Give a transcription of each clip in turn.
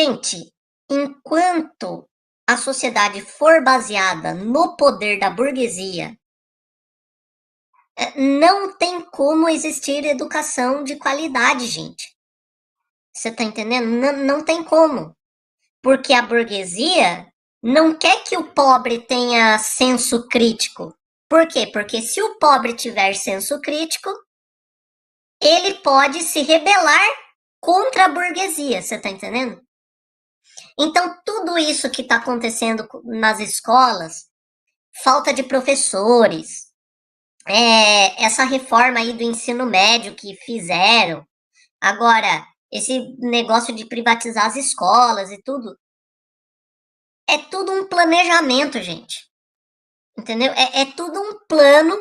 Gente, enquanto a sociedade for baseada no poder da burguesia, não tem como existir educação de qualidade, gente. Você tá entendendo? Não tem como. Porque a burguesia não quer que o pobre tenha senso crítico. Por quê? Porque se o pobre tiver senso crítico, ele pode se rebelar contra a burguesia. Você tá entendendo? Então, tudo isso que está acontecendo nas escolas, falta de professores, essa reforma aí do ensino médio que fizeram, agora, esse negócio de privatizar as escolas e tudo, é tudo um planejamento, gente. Entendeu? É tudo um plano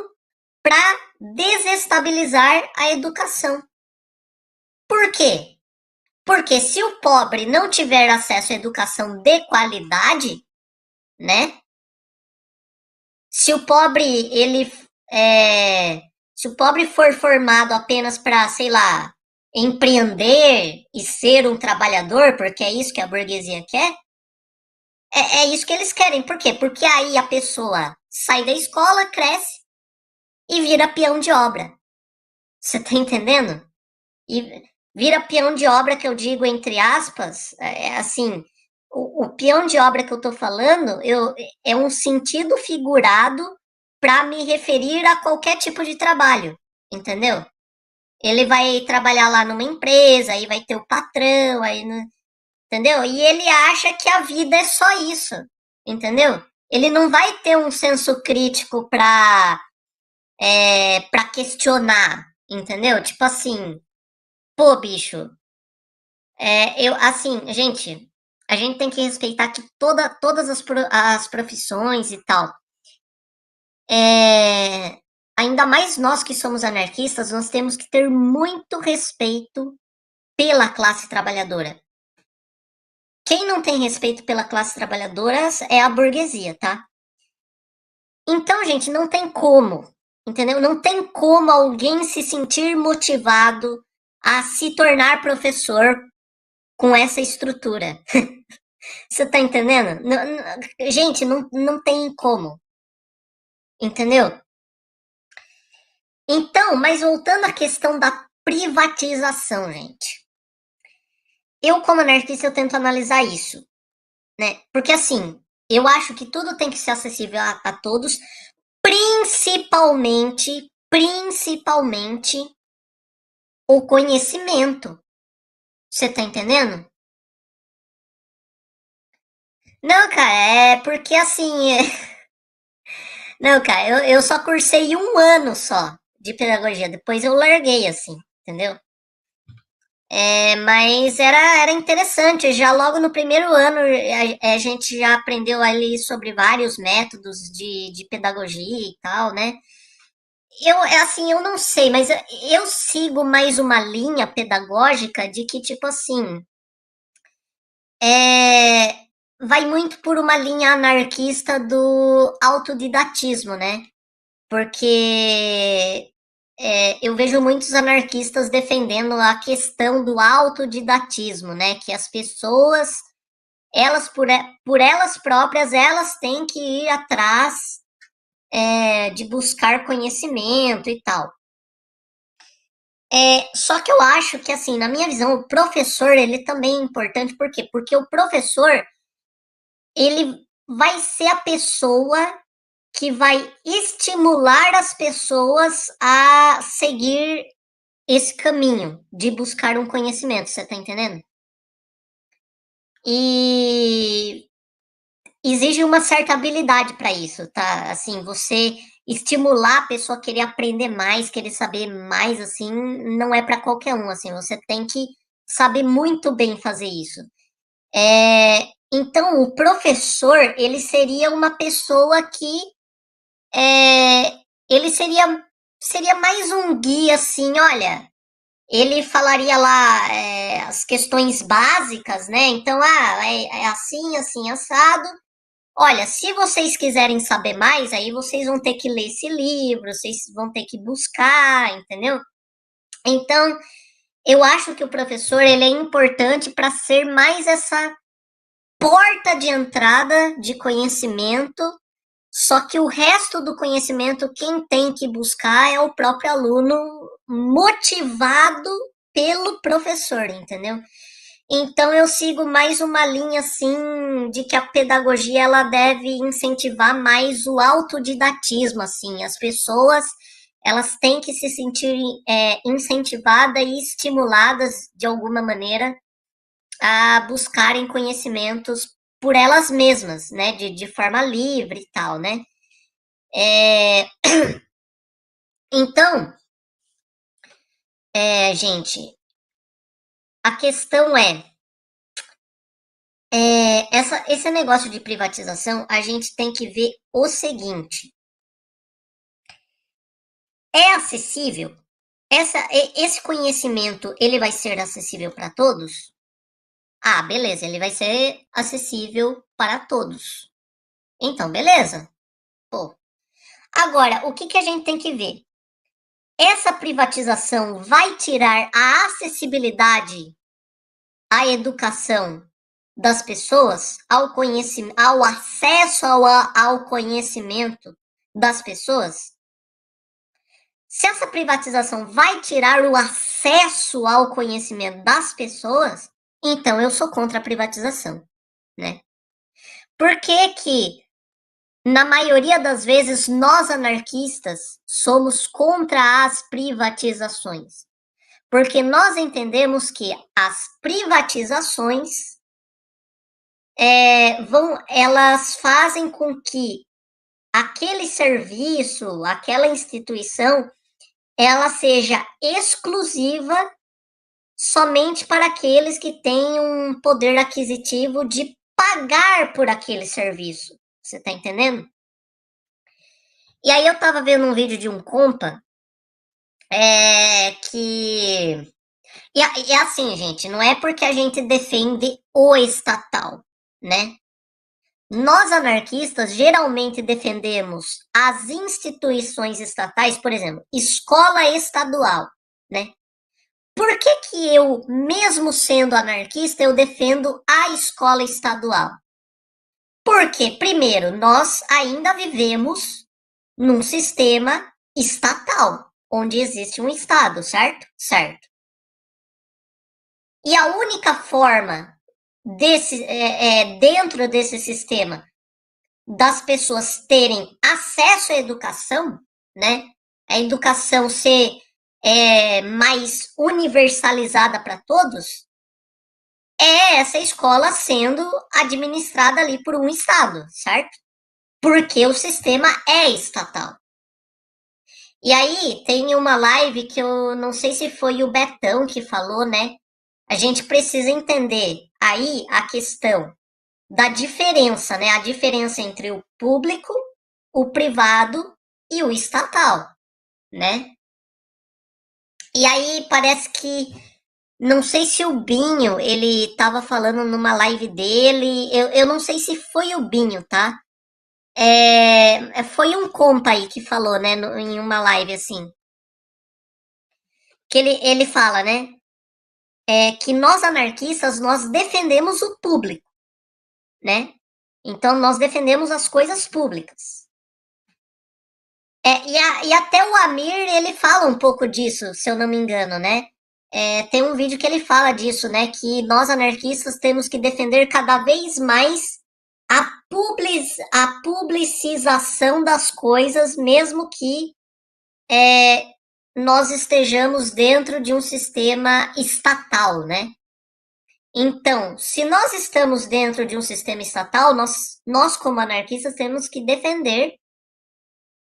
para desestabilizar a educação. Por quê? Porque se o pobre não tiver acesso à educação de qualidade, né? Se o pobre ele se o pobre for formado apenas para, sei lá, empreender e ser um trabalhador, porque é isso que a burguesia quer, é isso que eles querem. Por quê? Porque aí a pessoa sai da escola, cresce e vira peão de obra. Você tá entendendo? E vira peão de obra, que eu digo entre aspas, assim, o peão de obra que eu tô falando, é um sentido figurado para me referir a qualquer tipo de trabalho, entendeu? Ele vai trabalhar lá numa empresa, aí vai ter o patrão, entendeu? E ele acha que a vida é só isso, entendeu? Ele não vai ter um senso crítico para questionar, entendeu? Tipo assim, pô, bicho, assim, gente, a gente tem que respeitar que todas as profissões e tal. Ainda mais nós que somos anarquistas, nós temos que ter muito respeito pela classe trabalhadora. Quem não tem respeito pela classe trabalhadora é a burguesia, tá? Então, gente, não tem como, entendeu? Não tem como alguém se sentir motivado a se tornar professor com essa estrutura. Você tá entendendo? Gente, não tem como. Entendeu? Então, mas voltando à questão da privatização, gente. Eu, como anarquista, eu tento analisar isso, né? Porque assim, eu acho que tudo tem que ser acessível a todos, principalmente o conhecimento. Você tá entendendo? Não, cara, é porque assim. Não, cara, eu só cursei um ano só de pedagogia, depois eu larguei, assim, entendeu? Mas era interessante, já logo no primeiro ano a gente já aprendeu ali sobre vários métodos de pedagogia e tal, né? Assim, eu não sei, mas eu sigo mais uma linha pedagógica de que, tipo assim, é, vai muito por uma linha anarquista do autodidatismo, né? Porque eu vejo muitos anarquistas defendendo a questão do autodidatismo, né? Que as pessoas, elas por elas próprias, elas têm que ir atrás de buscar conhecimento e tal. Só que eu acho que, assim, na minha visão, o professor, ele também é importante, por quê? Porque o professor, ele vai ser a pessoa que vai estimular as pessoas a seguir esse caminho de buscar um conhecimento, você tá entendendo? E exige uma certa habilidade para isso, tá? Assim, você estimular a pessoa a querer aprender mais, querer saber mais, assim, não é para qualquer um, assim, você tem que saber muito bem fazer isso. Então, o professor, ele seria uma pessoa que ele seria mais um guia, assim, olha, ele falaria lá as questões básicas, né? Então, é assim, assim, assado. Olha, se vocês quiserem saber mais, aí vocês vão ter que ler esse livro, vocês vão ter que buscar, entendeu? Então, Eu acho que o professor ele é importante para ser mais essa porta de entrada de conhecimento, só que o resto do conhecimento quem tem que buscar é o próprio aluno motivado pelo professor, entendeu? Então eu sigo mais uma linha assim de que a pedagogia ela deve incentivar mais o autodidatismo, assim, as pessoas elas têm que se sentir incentivadas e estimuladas de alguma maneira a buscarem conhecimentos por elas mesmas, né, de forma livre e tal, né? Então, gente, a questão esse negócio de privatização, a gente tem que ver o seguinte: é acessível? Esse conhecimento, ele vai ser acessível para todos? Ah, beleza, ele vai ser acessível para todos. Então, beleza. Pô. Agora, o que, que a gente tem que ver? Essa privatização vai tirar a acessibilidade à educação das pessoas, ao conhecimento, ao acesso ao conhecimento das pessoas? Se essa privatização vai tirar o acesso ao conhecimento das pessoas, então eu sou contra a privatização, né? Por que que, na maioria das vezes, nós anarquistas somos contra as privatizações? Porque nós entendemos que as privatizações elas fazem com que aquele serviço, aquela instituição, ela seja exclusiva somente para aqueles que têm um poder aquisitivo de pagar por aquele serviço. Você tá entendendo? E aí eu tava vendo um vídeo de um compa que. E assim, gente, não é porque a gente defende o estatal, né? Nós anarquistas geralmente defendemos as instituições estatais, por exemplo, escola estadual, né? Por que que eu, mesmo sendo anarquista, eu defendo a escola estadual? Porque, primeiro, nós ainda vivemos num sistema estatal, onde existe um Estado, certo? Certo. E a única forma dentro desse sistema das pessoas terem acesso à educação, né? A educação ser mais universalizada para todos, é essa escola sendo administrada ali por um Estado, certo? Porque o sistema é estatal. E aí tem uma live que eu não sei se foi o Betão que falou, né? A gente precisa entender aí a questão da diferença, né? A diferença entre o público, o privado e o estatal, né? E aí parece que não sei se o Binho ele estava falando numa live dele, eu não sei se foi o Binho, tá? Foi um compa aí que falou, né, em uma live assim, que ele fala, né, que nós anarquistas nós defendemos o público, né? Então nós defendemos as coisas públicas. E até o Amir ele fala um pouco disso, se eu não me engano, né? Tem um vídeo que ele fala disso, né? Que nós anarquistas temos que defender cada vez mais a publicização das coisas, mesmo que nós estejamos dentro de um sistema estatal, né? Então, se nós estamos dentro de um sistema estatal, nós como anarquistas temos que defender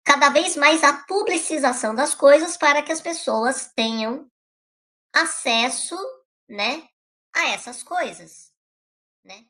cada vez mais a publicização das coisas para que as pessoas tenham acesso, né, a essas coisas, né?